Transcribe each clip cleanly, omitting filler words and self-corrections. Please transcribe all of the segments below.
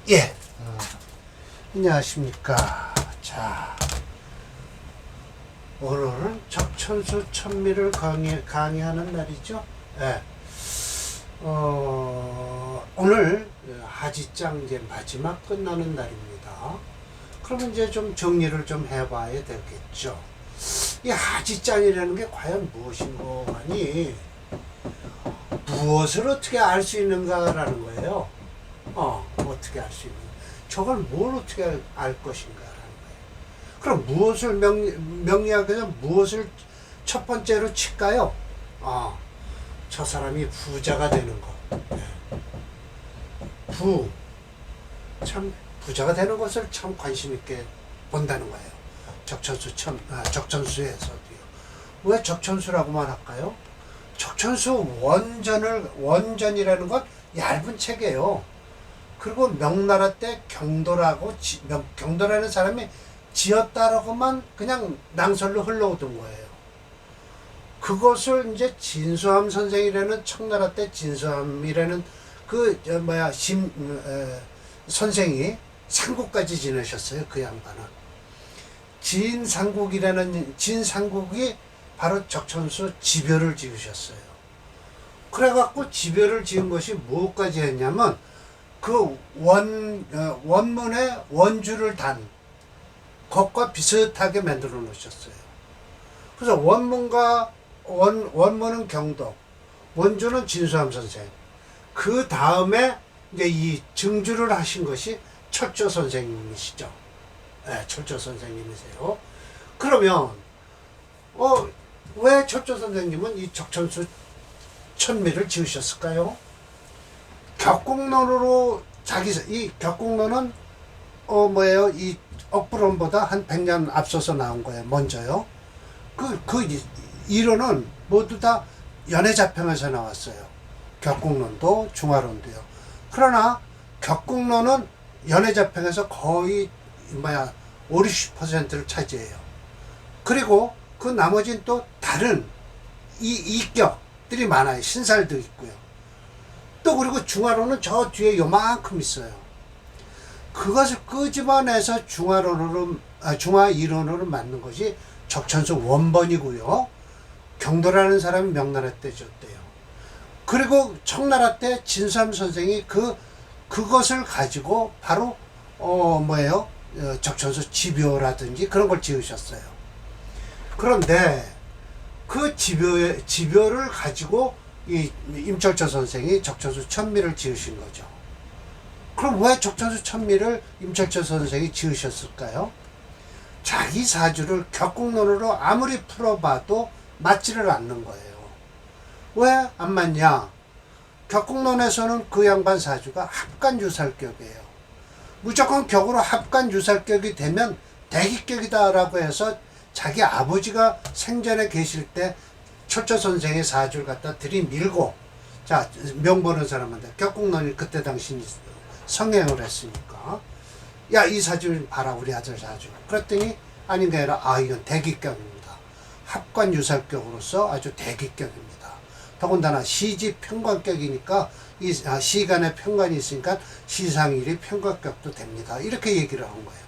예, 안녕하십니까. 자, 오늘은 적천수 천미를 강의하는 날이죠. 예. 오늘 하지장 이제 마지막 끝나는 날입니다. 그러면 이제 좀 정리를 좀 해봐야 되겠죠. 이 하지장이라는 게 과연 무엇인고 하니, 무엇을 어떻게 알 수 있는가라는 거예요. 어떻게 알 수 있는가? 저걸 뭘 어떻게 알 것인가라는 거예요. 그럼 무엇을 명리학에서 무엇을 첫 번째로 칠까요? 저 사람이 부자가 되는 거. 참 부자가 되는 것을 참 관심 있게 본다는 거예요. 적천수에서도요. 왜 적천수라고만 할까요? 적천수 원전이라는 건 얇은 책이에요. 그리고 명나라 때 경도라는 사람이 지었다라고만 그냥 낭설로 흘러오던 거예요. 그것을 이제 진수함 선생이라는 청나라 때 진수함이라는 선생이 상국까지 지내셨어요. 그 양반은. 진상국이 바로 적천수 지벼를 지으셨어요. 그래갖고 지벼를 지은 것이 무엇까지 했냐면, 그 원문에 원주를 단 것과 비슷하게 만들어 놓으셨어요. 그래서 원문은 경도, 원주는 진수함 선생. 그 다음에 이제 이 증주를 하신 것이 철조 선생님이시죠. 네, 철조 선생님이세요. 그러면 왜 철조 선생님은 이 적천수 천미를 지으셨을까요? 격국론으로 이 격국론은 이 억부론보다 한 100년 앞서서 나온 거예요. 먼저요. 그 이론은 모두 다 연해자평에서 나왔어요. 격국론도 중화론도요. 그러나 격국론은 연해자평에서 거의 5, 60%를 차지해요. 그리고 그 나머지는 또 다른 이격들이 많아요. 신살도 있고요. 또 그리고 중화론은 저 뒤에 요만큼 있어요. 그것을 끄집어내서 중화 이론으로 만든 것이 적천수 원본이고요. 경도라는 사람이 명나라 때 줬대요. 그리고 청나라 때 진수함 선생이 그것을 가지고 바로 적천수 지벼라든지 그런 걸 지으셨어요. 그런데 그 지벼를 가지고 이 임철조 선생이 적천수 천미를 지으신 거죠. 그럼 왜 적천수 천미를 임철조 선생이 지으셨을까요? 자기 사주를 격국론으로 아무리 풀어봐도 맞지를 않는 거예요. 왜 안 맞냐? 격국론에서는 그 양반 사주가 합간유살격이에요. 무조건 격으로 합간유살격이 되면 대기격이다라고 해서 자기 아버지가 생전에 계실 때 철조 선생의 사주를 갖다 들이밀고, 자, 명보는 사람한테 격국론이 그때 당시 성행을 했으니까, 야, 이 사주 봐라, 우리 아들 사주. 그랬더니 아닌 게 아니라, 이건 대기격입니다. 합관유살격으로서 아주 대기격입니다. 더군다나 시지 평관격이니까 이 시간에 평관이 있으니까 시상일이 평관격도 됩니다. 이렇게 얘기를 한 거예요.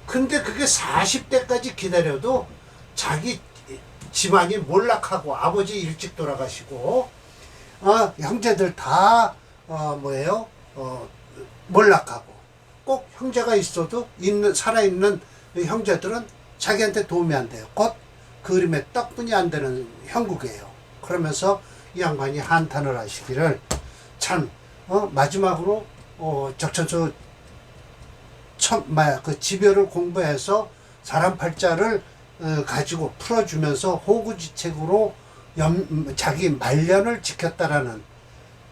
근데 그게 40대까지 기다려도 자기 집안이 몰락하고, 아버지 일찍 돌아가시고, 형제들 다 몰락하고, 꼭 형제가 있어도 살아있는 형제들은 자기한테 도움이 안 돼요. 곧 그림에 떡분이 안 되는 형국이에요. 그러면서 이 양반이 한탄을 하시기를, 참 마지막으로 적천수 그 지벼를 공부해서 사람 팔자를 가지고 풀어주면서 호구지책으로 자기 말년을 지켰다라는,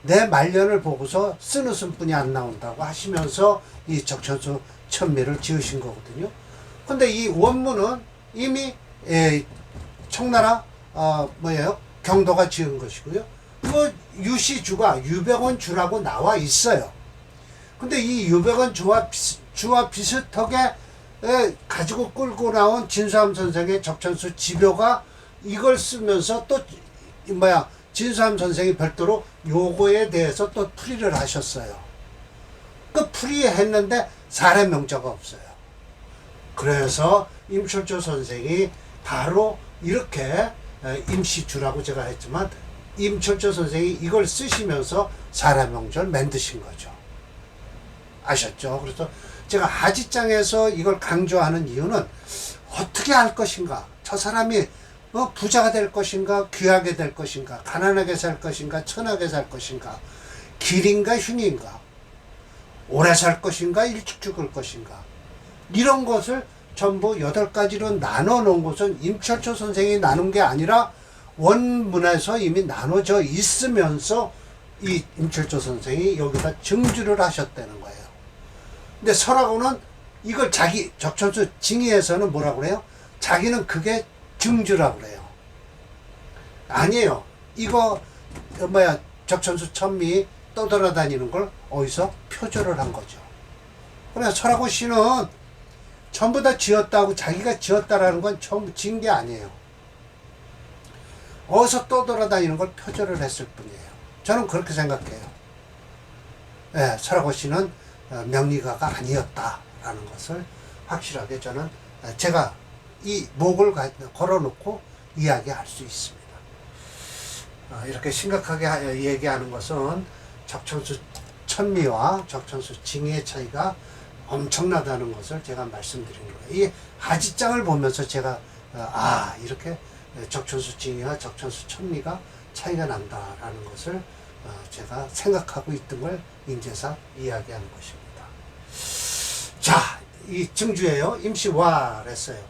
내 말년을 보고서 쓴웃음뿐이 안 나온다고 하시면서 이 적천수 천미를 지으신 거거든요. 근데 이 원문은 이미 청나라 경도가 지은 것이고요. 그 유시주가 유백원 주라고 나와 있어요. 근데 이 유백원 주와 비슷하게 가지고 끌고 나온 진수함 선생의 적천수 지벼가 이걸 쓰면서 또 진수함 선생이 별도로 요거에 대해서 또 풀이를 하셨어요. 끝풀이 했는데 사람 명자가 없어요. 그래서 임철조 선생이 바로 이렇게 임시주라고 제가 했지만 임철조 선생이 이걸 쓰시면서 사람 명절 만드신 거죠. 아셨죠? 그래서 제가 하지장에서 이걸 강조하는 이유는 어떻게 할 것인가, 저 사람이 부자가 될 것인가, 귀하게 될 것인가, 가난하게 살 것인가, 천하게 살 것인가, 길인가 흉인가, 오래 살 것인가, 일찍 죽을 것인가, 이런 것을 전부 8가지로 나눠 놓은 것은 임철조 선생이 나눈 게 아니라 원문에서 이미 나눠져 있으면서 이 임철조 선생이 여기다 증주를 하셨다는 거예요. 근데 설하고는 이걸 자기 적천수 징의에서는 뭐라고 그래요? 자기는 그게 증주라고 그래요. 아니에요. 이거 적천수 천미 떠돌아다니는 걸 어디서 표절을 한 거죠. 그래서 설하고 씨는 전부 다 지었다고 자기가 지었다라는 건 전부 지은 게 아니에요. 어디서 떠돌아다니는 걸 표절을 했을 뿐이에요. 저는 그렇게 생각해요. 예, 설하고 씨는 명리가가 아니었다라는 것을 확실하게 저는 제가 이 목을 걸어놓고 이야기할 수 있습니다. 이렇게 심각하게 얘기하는 것은 적천수 천미와 적천수 징의의 차이가 엄청나다는 것을 제가 말씀드리는 거예요. 이 하지장을 보면서 제가 이렇게 적천수 징의와 적천수 천미가 차이가 난다라는 것을 제가 생각하고 있던 걸 인제사 이야기하는 것입니다. 자, 이 증주예요. 임시왈 했어요.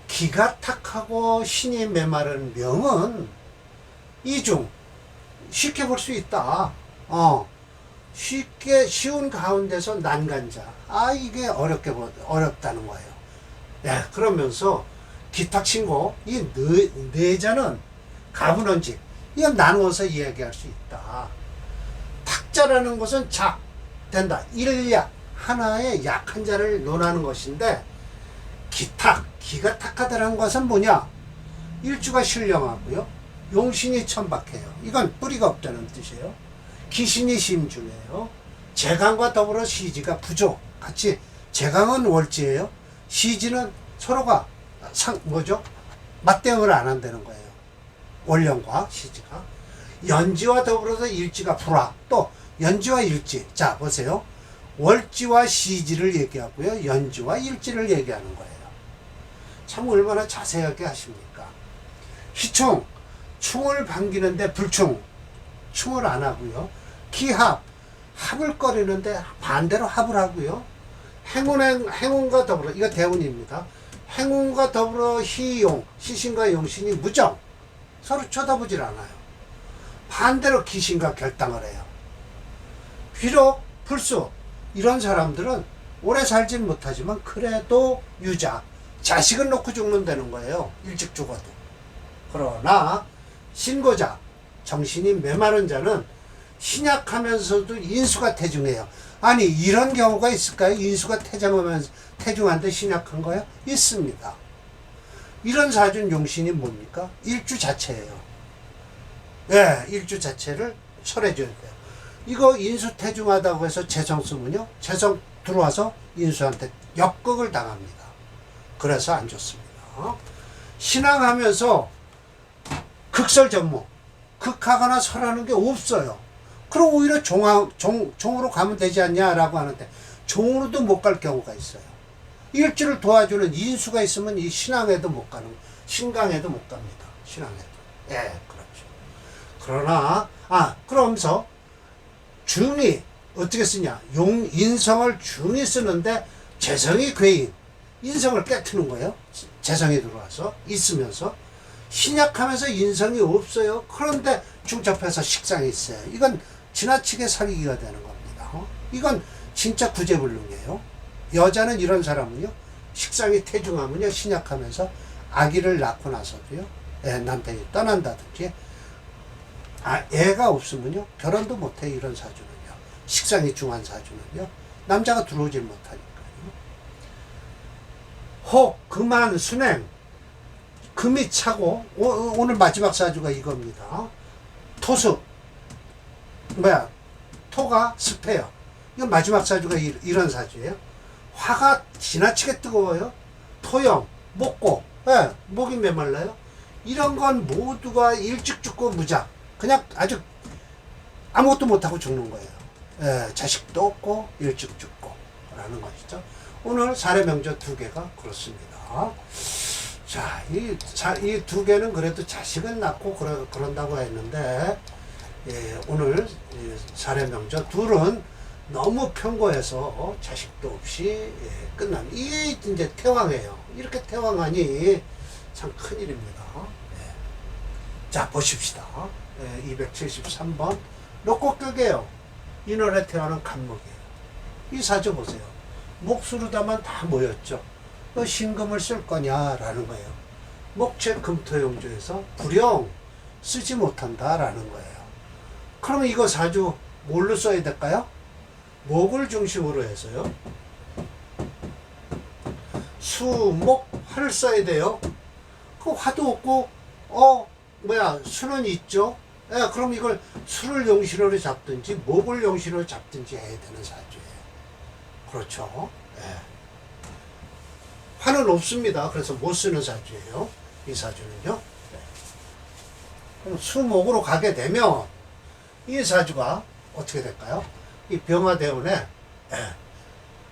기가 탁하고 신이 메마른 명은 이중 쉽게 볼 수 있다. 쉬운 가운데서 난간자. 이게 어렵다는 거예요. 네, 그러면서 기탁신고, 이 내자는 가분원직, 이건 나누어서 이야기할 수 있다. 탁자라는 것은 된다. 일약, 하나의 약한 자를 논하는 것인데, 기가 탁하다는 것은 뭐냐? 일주가 신령하고요. 용신이 천박해요. 이건 뿌리가 없다는 뜻이에요. 기신이 심중해요. 재강과 더불어 시지가 부족. 같이 재강은 월지예요. 시지는 서로가 맞대응을 안 한다는 거예요. 월령과 시지가. 연지와 더불어서 일지가 불화. 또 연지와 일지. 자, 보세요. 월지와 시지를 얘기하고요. 연지와 일지를 얘기하는 거예요. 참 얼마나 자세하게 하십니까? 희충. 충을 반기는데 불충. 충을 안 하고요. 기합. 합을 거리는데 반대로 합을 하고요. 행운과 더불어, 이거 대운입니다. 행운과 더불어 희용, 시신과 용신이 무정. 서로 쳐다보질 않아요. 반대로 기신과 결당을 해요. 비록 불수, 이런 사람들은 오래 살진 못하지만 그래도 유자, 자식을 놓고 죽는다는 거예요. 일찍 죽어도. 그러나 신고자, 정신이 메마른 자는 신약하면서도 인수가 태중해요. 아니, 이런 경우가 있을까요? 인수가 태중한데 신약한 거요? 있습니다. 이런 사준 용신이 뭡니까? 일주 자체예요. 네, 일주 자체를 설해줘야 돼요. 이거 인수 태중하다고 해서 재성 쓰면요, 재성 들어와서 인수한테 역극을 당합니다. 그래서 안 좋습니다. 신앙하면서 극설전무, 극하거나 설하는 게 없어요. 그럼 오히려 종으로 가면 되지 않냐라고 하는데, 종으로도 못 갈 경우가 있어요. 일주를 도와주는 인수가 있으면 이 신앙에도 못 가는, 신강에도 못 갑니다. 신앙에도. 예, 그렇죠. 그러나, 그러면서 중이 어떻게 쓰냐? 인성을 중이 쓰는데 재성이 괴인, 인성을 깨트는 거예요. 재성이 들어와서 있으면서 신약하면서 인성이 없어요. 그런데 중첩해서 식상이 있어요. 이건 지나치게 사귀기가 되는 겁니다. 이건 진짜 구제불능이에요. 여자는 이런 사람은요, 식상이 태중하면요, 신약하면서 아기를 낳고 나서도요, 남편이 떠난다든지, 애가 없으면요, 결혼도 못해. 이런 사주는요, 식상이 중한 사주는요, 남자가 들어오질 못하니까요. 혹, 금한, 순행, 금이 차고, 오늘 마지막 사주가 이겁니다. 토수, 토가 습해요. 이거 마지막 사주가 이런 사주예요. 화가 지나치게 뜨거워요. 토형, 목고, 예, 목이 메말라요. 이런 건 모두가 일찍 죽고 무작. 그냥 아주 아무것도 못하고 죽는 거예요. 예, 자식도 없고 일찍 죽고 라는 것이죠. 오늘 사례 명저 두 개가 그렇습니다. 자, 이 두 개는 그래도 자식은 낳고 그런다고 했는데, 예, 오늘 사례 명저 둘은 너무 편고해서 자식도 없이, 예, 끝난. 이게 이제 태왕이에요. 이렇게 태왕하니 참 큰일입니다. 예. 자, 보십시다. 예, 273번. 로꼬격이에요. 인월에 태어난 간목이에요. 이 사주 보세요. 목수르다만 다 모였죠. 신금을 쓸 거냐라는 거예요. 목체 금토용조에서 불용 쓰지 못한다라는 거예요. 그러면 이거 사주 뭘로 써야 될까요? 목을 중심으로 해서요. 수, 목, 화를 써야 돼요. 그 화도 없고, 수는 있죠. 예, 그럼 이걸 수를 용신호로 잡든지 목을 용신호로 잡든지 해야 되는 사주예요. 그렇죠. 예. 화는 없습니다. 그래서 못 쓰는 사주예요. 이 사주는요. 네. 그럼 수목으로 가게 되면 이 사주가 어떻게 될까요? 이 병화대운에, 예,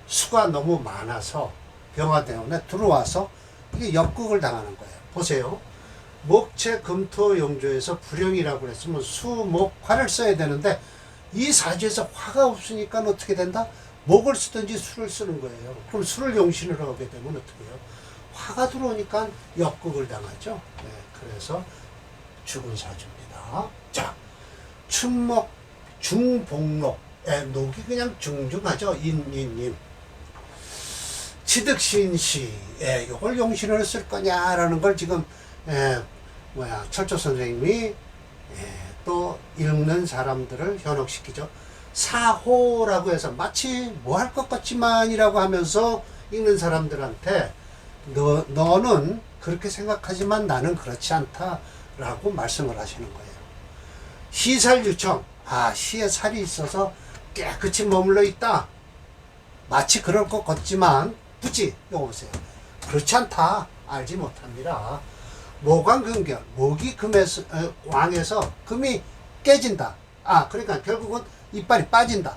수가 너무 많아서 병화대운에 들어와서 이게 역극을 당하는 거예요. 보세요. 목체 금토 용조에서 불용이라고 그랬으면 수, 목, 화를 써야 되는데 이 사주에서 화가 없으니까 어떻게 된다? 목을 쓰든지 수를 쓰는 거예요. 그럼 수를 용신으로 하게 되면 어떻게 해요? 화가 들어오니까 역극을 당하죠. 네, 그래서 죽은 사주입니다. 자, 춘목, 중복록. 예, 녹이 그냥 중중하죠. 인님. 치득신시. 예, 이걸 용신으로 쓸 거냐라는 걸 지금, 철조 선생님이, 또 읽는 사람들을 현혹시키죠. 사호라고 해서 마치 뭐 할 것 같지만이라고 하면서 읽는 사람들한테 너는 그렇게 생각하지만 나는 그렇지 않다라고 말씀을 하시는 거예요. 시살유청. 시에 살이 있어서 깨끗이 머물러 있다. 마치 그럴 것 같지만 굳이 이거 보세요. 그렇지 않다. 알지 못합니다. 모관근결. 목이 금에서 왕에서 금이 깨진다. 그러니까 결국은 이빨이 빠진다.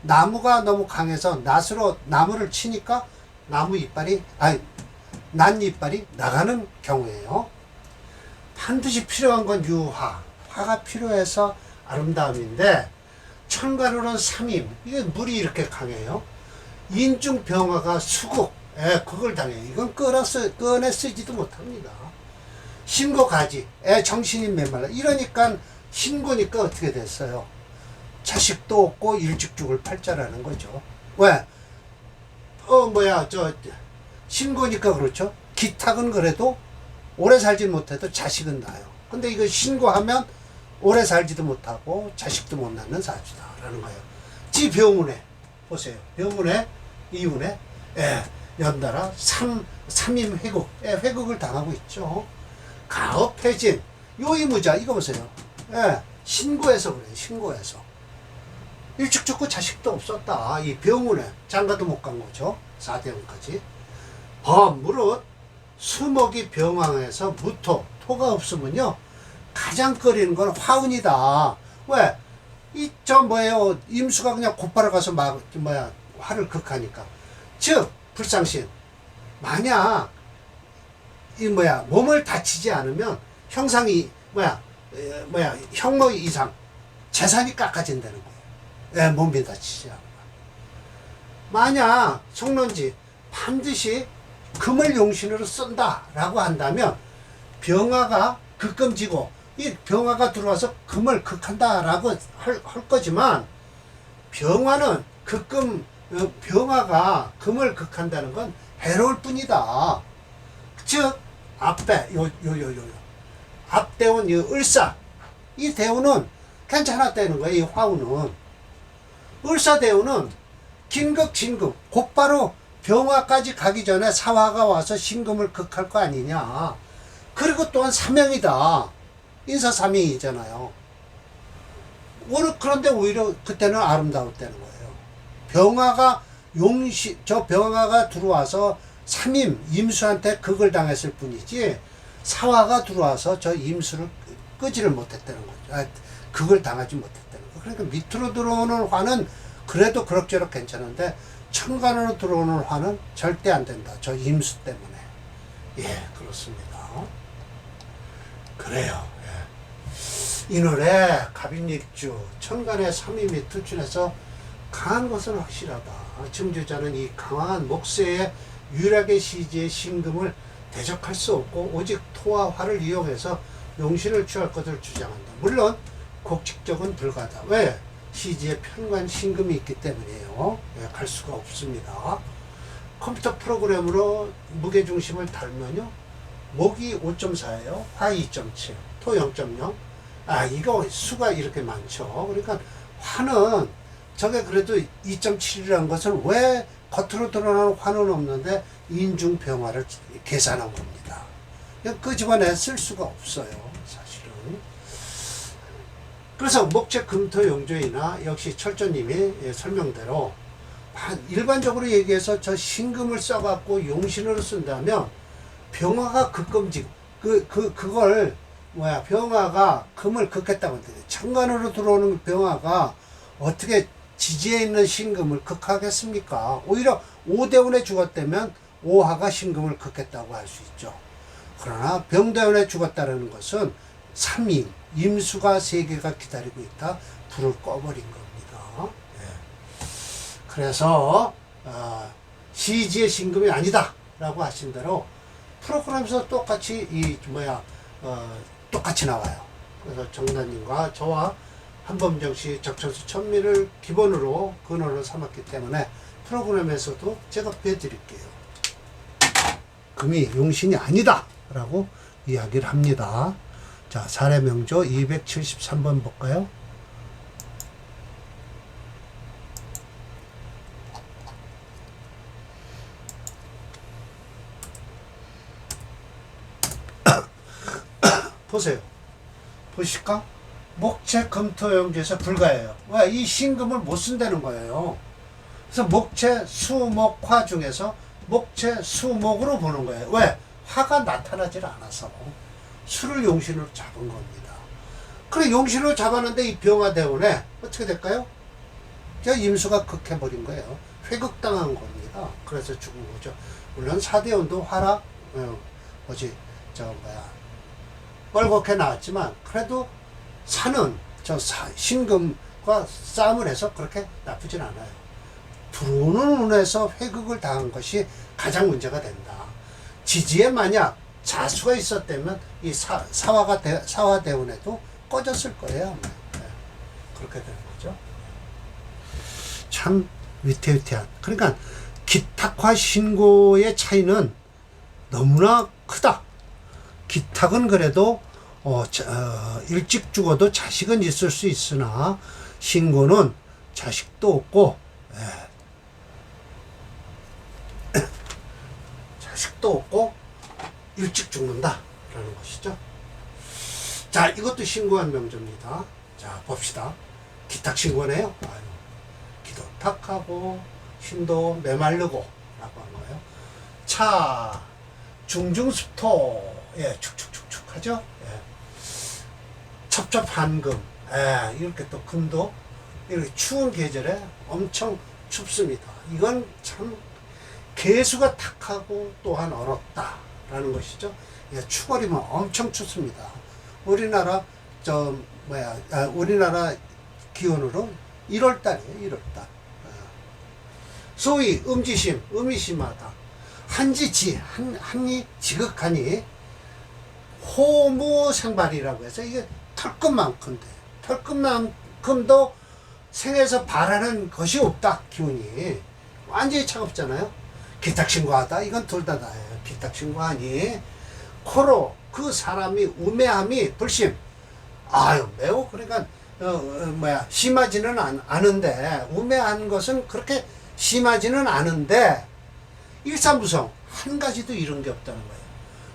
나무가 너무 강해서 낫으로 나무를 치니까 나무 이빨이 난 이빨이 나가는 경우예요. 반드시 필요한 건 유화. 화가 필요해서 아름다움인데 천간으로는 삼임. 이게 물이 이렇게 강해요. 인중병화가 수국. 그걸 당해요. 이건 꺼내 쓰지도 못합니다. 신고가지. 정신이 메말라. 이러니까 신고니까 어떻게 됐어요? 자식도 없고 일찍 죽을 팔자라는 거죠. 왜? 신고니까 그렇죠. 기탁은 그래도 오래 살지 못해도 자식은 나요. 근데 이거 신고하면 오래 살지도 못하고 자식도 못 낳는 사주다라는 거예요. 지 병운에 보세요. 병운에 이운에 연달아 삼임 회국, 회국을 당하고 있죠. 가업 해진 요이무자 이거 보세요. 신고해서 그래요. 신고해서 일찍 죽고 자식도 없었다. 이 병운에 장가도 못 간 거죠. 4대운까지. 무릇 수목이 병왕에서 무토, 토가 없으면요 가장 꺼리는 건 화운이다. 왜? 임수가 그냥 곧바로 가서 화를 극하니까. 즉, 불상신. 만약, 몸을 다치지 않으면 형상이, 형모 이상, 재산이 깎아진다는 거예요. 몸이 다치지 않으면. 만약, 속론지, 반드시 금을 용신으로 쓴다라고 한다면, 병화가 극금지고, 이 병화가 들어와서 금을 극한다라고 할 거지만 병화는 병화가 금을 극한다는 건 해로울 뿐이다. 즉 앞대 앞대운 이 을사 이 대운은 괜찮았다는 거예요. 이 화운은 을사대운은 긴급 진급 곧바로 병화까지 가기 전에 사화가 와서 신금을 극할 거 아니냐. 그리고 또한 사명이다. 인사삼명이잖아요. 그런데 오히려 그때는 아름다웠다는 거예요. 병화가 저 병화가 들어와서 삼임 임수한테 극을 당했을 뿐이지 사화가 들어와서 저 임수를 끄지를 못했다는 거죠. 극을 당하지 못했다는 거. 그러니까 밑으로 들어오는 화는 그래도 그럭저럭 괜찮은데 천간으로 들어오는 화는 절대 안 된다. 저 임수 때문에. 예, 그렇습니다. 그래요. 예. 이 노래 갑인일주 천간의 삼임이 투춘해서 강한 것은 확실하다. 증조자는 이 강한 목세의 유일하게 시지의 신금을 대적할 수 없고 오직 토와 화를 이용해서 용신을 취할 것을 주장한다. 물론 곡직적은 불가하다. 왜? 시지에 편관 신금이 있기 때문이에요. 예, 갈 수가 없습니다. 컴퓨터 프로그램으로 무게중심을 달면요. 목이 5.4예요. 화 2.7, 토 0.0. 이거 수가 이렇게 많죠. 그러니까 화는 저게 그래도 2.7이라는 것은 왜 겉으로 드러나는 화는 없는데 인중병화를 계산한 겁니다. 끄집어내 쓸 수가 없어요. 사실은. 그래서 목재 금토 용조이나 역시 철조님이 설명대로 일반적으로 얘기해서 저 신금을 써갖고 용신으로 쓴다면 병화가 극금지 그걸 병화가 금을 극했다고 하는데 천간으로 들어오는 병화가 어떻게 지지에 있는 신금을 극하겠습니까? 오히려 오대운에 죽었다면 오화가 신금을 극했다고 할 수 있죠. 그러나 병대운에 죽었다는 것은 삼임, 임수가 세 개가 기다리고 있다. 불을 꺼버린 겁니다. 예. 그래서 시지의 신금이 아니다 라고 하신 대로 프로그램에서 똑같이 똑같이 나와요. 그래서 정단님과 저와 한범정씨 적천수 천미를 기본으로 근원으로 삼았기 때문에 프로그램에서도 제가 배드릴게요. 금이 용신이 아니다 라고 이야기를 합니다. 자, 사례명조 273번 볼까요? 보세요. 보실까? 목체 금토용지에서 불가해요. 왜? 이 신금을 못 쓴다는 거예요. 그래서 목체 수목화 중에서 목체 수목으로 보는 거예요. 왜? 화가 나타나질 않아서 수를 용신으로 잡은 겁니다. 그래 용신으로 잡았는데 이 병화대운에 어떻게 될까요? 임수가 극해버린 거예요. 회극당한 겁니다. 그래서 죽은 거죠. 물론 사대운도 화라 뻘겋게 나왔지만 그래도 산은 신금과 싸움을 해서 그렇게 나쁘진 않아요. 들어오는 운에서 회극을 당한 것이 가장 문제가 된다. 지지에 만약 자수가 있었다면 이 사화대운에도 꺼졌을 거예요. 네. 그렇게 되는 거죠. 참 위태위태한. 그러니까 기탁과 신고의 차이는 너무나 크다. 기탁은 그래도 일찍 죽어도 자식은 있을 수 있으나 신고는 자식도 없고 자식도 없고 일찍 죽는다 라는 것이죠. 자, 이것도 신고한 명조입니다. 자, 봅시다. 기탁신고네요. 기도 탁하고 신도 메말르고 라고 한 거예요. 차 중중습토 축축축축 하죠. 첩첩한금 이렇게 또 금도 이렇게 추운 계절에 엄청 춥습니다. 이건 참 개수가 탁하고 또한 얼었다 라는 것이죠. 추월이면 엄청 춥습니다. 우리나라 우리나라 기온으로 1월달이에요. 1월달. 소위 음지심, 음이 심하다. 한이 지극하니 호무생발이라고 해서 이게 털끝만큼인데 털끝만큼도 생에서 바라는 것이 없다. 기운이 완전히 차갑잖아요. 기탁신고하다. 이건 둘 다 다예요. 기탁신고하니 코로 그 사람이 우매함이 불심 매우 그러니까 심하지는 않은데 우매한 것은 그렇게 심하지는 않은데 일사무성 한 가지도 이런 게 없다는 거예요.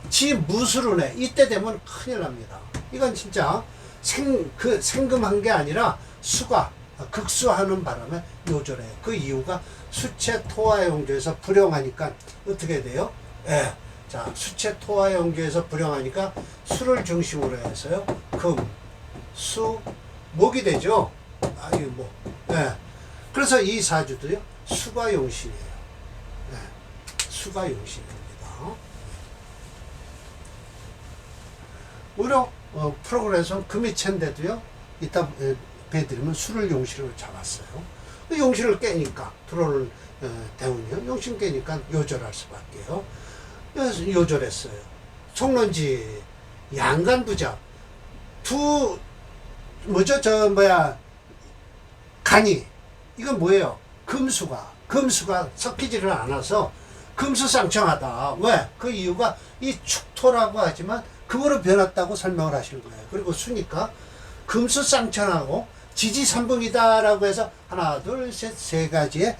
지 무술은해 이때 되면 큰일 납니다. 이건 진짜 생금한 게 아니라 수가 극수하는 바람에 요절해요. 그 이유가 수체 토화 용조에서 불용하니까 어떻게 돼요? 예. 자, 수체 토화 용조에서 불용하니까 수를 중심으로 해서요. 금, 수, 목이 되죠. 이 목. 예. 그래서 이 사주도요. 수가 용신이에요. 예. 수가 용신입니다. 오히려 프로그램에서 금이 챈데도요. 이따 배드리면 수를 용신으로 잡았어요. 용신을 깨니까 들어오는 대운이요. 용신 깨니까 요절할 수밖에요. 그래서 요절했어요. 속론지 양간부자 간이 이건 뭐예요? 금수가 섞이지를 않아서 금수상청하다. 왜? 그 이유가 이 축토라고 하지만 금으로 변했다고 설명을 하시는 거예요. 그리고 수니까 금수상천하고 지지삼봉이다라고 해서 하나, 둘, 셋, 세 가지의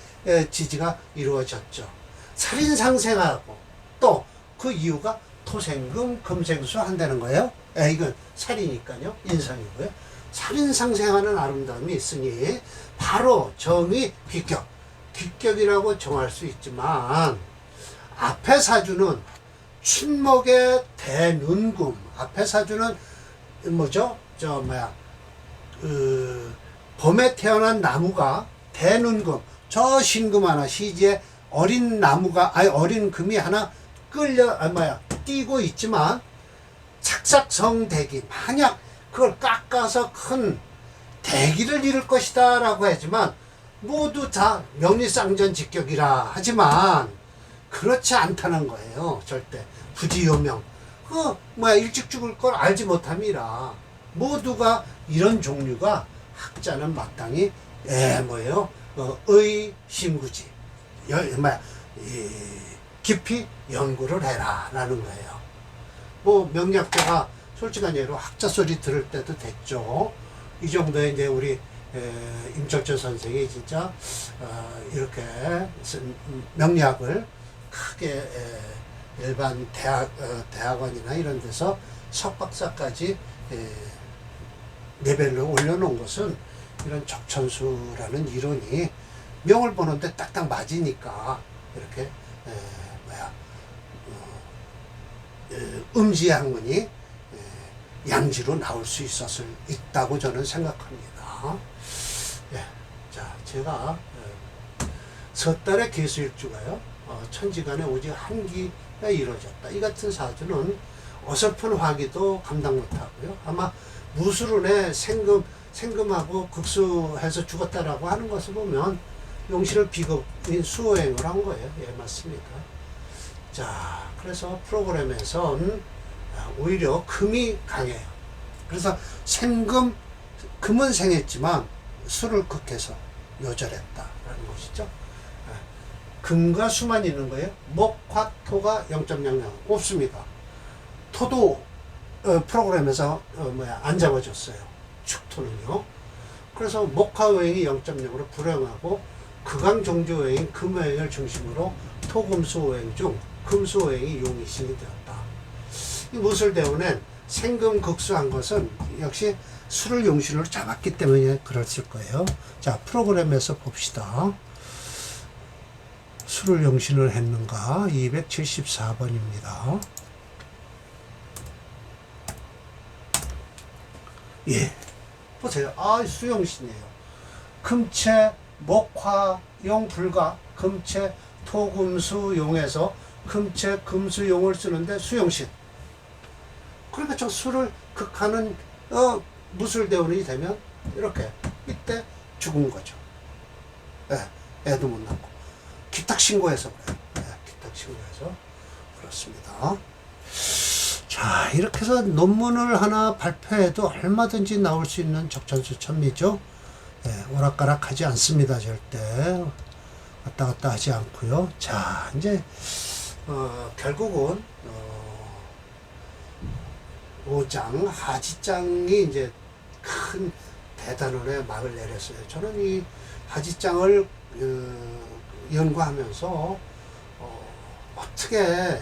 지지가 이루어졌죠. 살인상생하고 또 그 이유가 토생금, 금생수 한다는 거예요. 이건 살이니까요. 인성이고요. 살인상생하는 아름다움이 있으니 바로 정의 귀격이라고 정할 수 있지만 앞에 사주는 춘목의 대눈금, 앞에 사주는 뭐죠? 봄에 태어난 나무가 대눈금, 저 신금 하나, 시지에 어린 나무가, 어린 금이 하나 뛰고 있지만 착삭성대기, 만약 그걸 깎아서 큰 대기를 이룰 것이다 라고 하지만 모두 다 명리쌍전직격이라 하지만 그렇지 않다는 거예요. 절대 부지요명 일찍 죽을 걸 알지 못함이라 모두가 이런 종류가 학자는 마땅히 의심구지 깊이 연구를 해라 라는 거예요. 명리학자가 솔직한 예로 학자 소리 들을 때도 됐죠. 이 정도에 이제 우리 임철철 선생이 진짜 이렇게 명리학을 크게 일반 대학원이나 이런 데서 석박사까지 레벨로 올려놓은 것은 이런 적천수라는 이론이 명을 보는데 딱딱 맞으니까 이렇게 음지학문이 양지로 나올 수 있다고 저는 생각합니다. 자, 제가 섣달의 개수일주가요. 천지간에 오직 한기가 이루어졌다. 이 같은 사주는 어설픈 화기도 감당 못하고요. 아마 무술운에 생금하고 극수해서 죽었다라고 하는 것을 보면 용신을 비겁인 수호행을 한 거예요. 맞습니다. 자, 그래서 프로그램에선 오히려 금이 강해요. 그래서 금은 생했지만 수를 극해서 요절했다라는 것이죠. 금과 수만 있는 거예요. 목화 토가 0.00 없습니다. 토도 프로그램에서 안 잡아줬어요. 축토는요. 그래서 목화오행이 0.0으로 불행하고 극강종조오행인 금오행을 중심으로 토금수오행 중 금수오행이 용이신이 되었다. 이 무술대운엔 생금극수한 것은 역시 수를 용신으로 잡았기 때문에 그랬을 거예요. 자, 프로그램에서 봅시다. 수를 용신을 했는가? 274번입니다. 보세요. 수용신이에요. 금체, 목화, 용 불가, 금체, 토금수, 용에서 금체, 금수, 용을 쓰는데 수용신. 그러니까 저 수를 극하는 무술대운이 되면 이렇게 이때 죽은 거죠. 애도 못 낳고 기탁신고해서 그래요. 기탁신고해서 그렇습니다. 자, 이렇게 해서 논문을 하나 발표해도 얼마든지 나올 수 있는 적천수 천미죠. 오락가락 하지 않습니다. 절대 왔다 갔다 하지 않고요. 자, 이제 결국은 5장 하지장이 이제 큰 대단원의 막을 내렸어요. 저는 이 하지장을 연구하면서 어떻게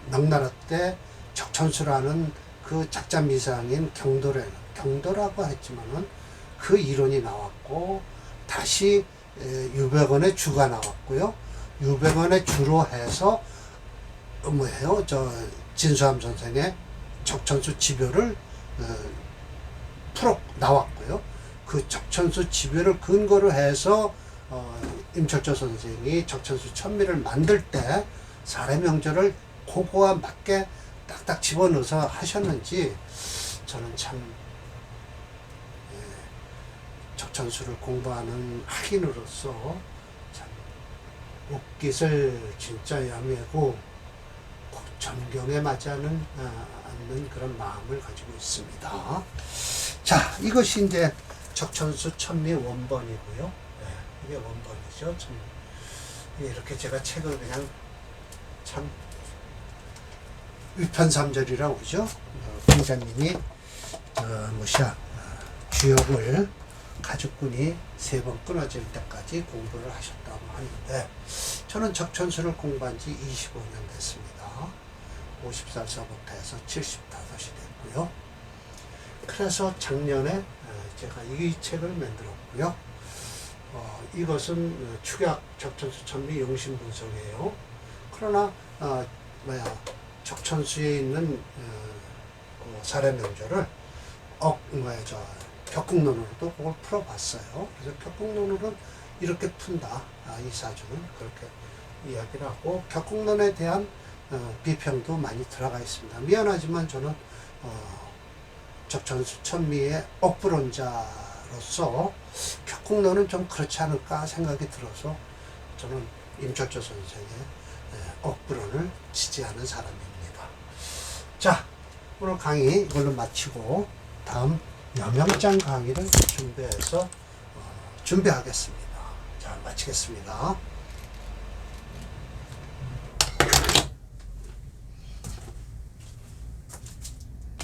명나라 때 적천수라는 그 작자미상인 경도라고 했지만은 그 이론이 나왔고 다시 유백원의 주가 나왔고요. 유백원의 주로 해서 뭐예요? 저 진수함 선생의 적천수 지별을 풀어 나왔고요. 그 적천수 지별을 근거로 해서 임철조 선생이 적천수 천미를 만들 때 사례명절을 그거와 맞게 딱딱 집어넣어서 하셨는지 저는 참 적천수를 공부하는 학인으로서 참 옥깃을 진짜 야매고 전경에 맞지 않는 그런 마음을 가지고 있습니다. 자, 이것이 이제 적천수 천미 원본이고요. 네, 이게 원본이죠. 참, 이렇게 제가 책을 그냥 참 위편삼절이라고 그러죠. 공자님이 주역을 가죽군이 3번 끊어질 때까지 공부를 하셨다고 하는데 저는 적천수를 공부한 지 25년 됐습니다. 50살서부터 해서 75이 됐고요. 그래서 작년에 제가 이 책을 만들었고요. 이것은 축약 적천수 천미 용신 분석이에요. 그러나 적천수에 있는 사례명절을 격국론으로도 그걸 풀어봤어요. 그래서 격국론으로는 이렇게 푼다. 이 사주는 그렇게 이야기를 하고 격국론에 대한 비평도 많이 들어가 있습니다. 미안하지만 저는 적천수 천미의 억부론자로서 격국론은 좀 그렇지 않을까 생각이 들어서 저는 임철조 선생의 억부론을 지지하는 사람입니다. 자, 오늘 강의 이걸로 마치고 다음 여명장 강의를 준비하겠습니다. 자, 마치겠습니다.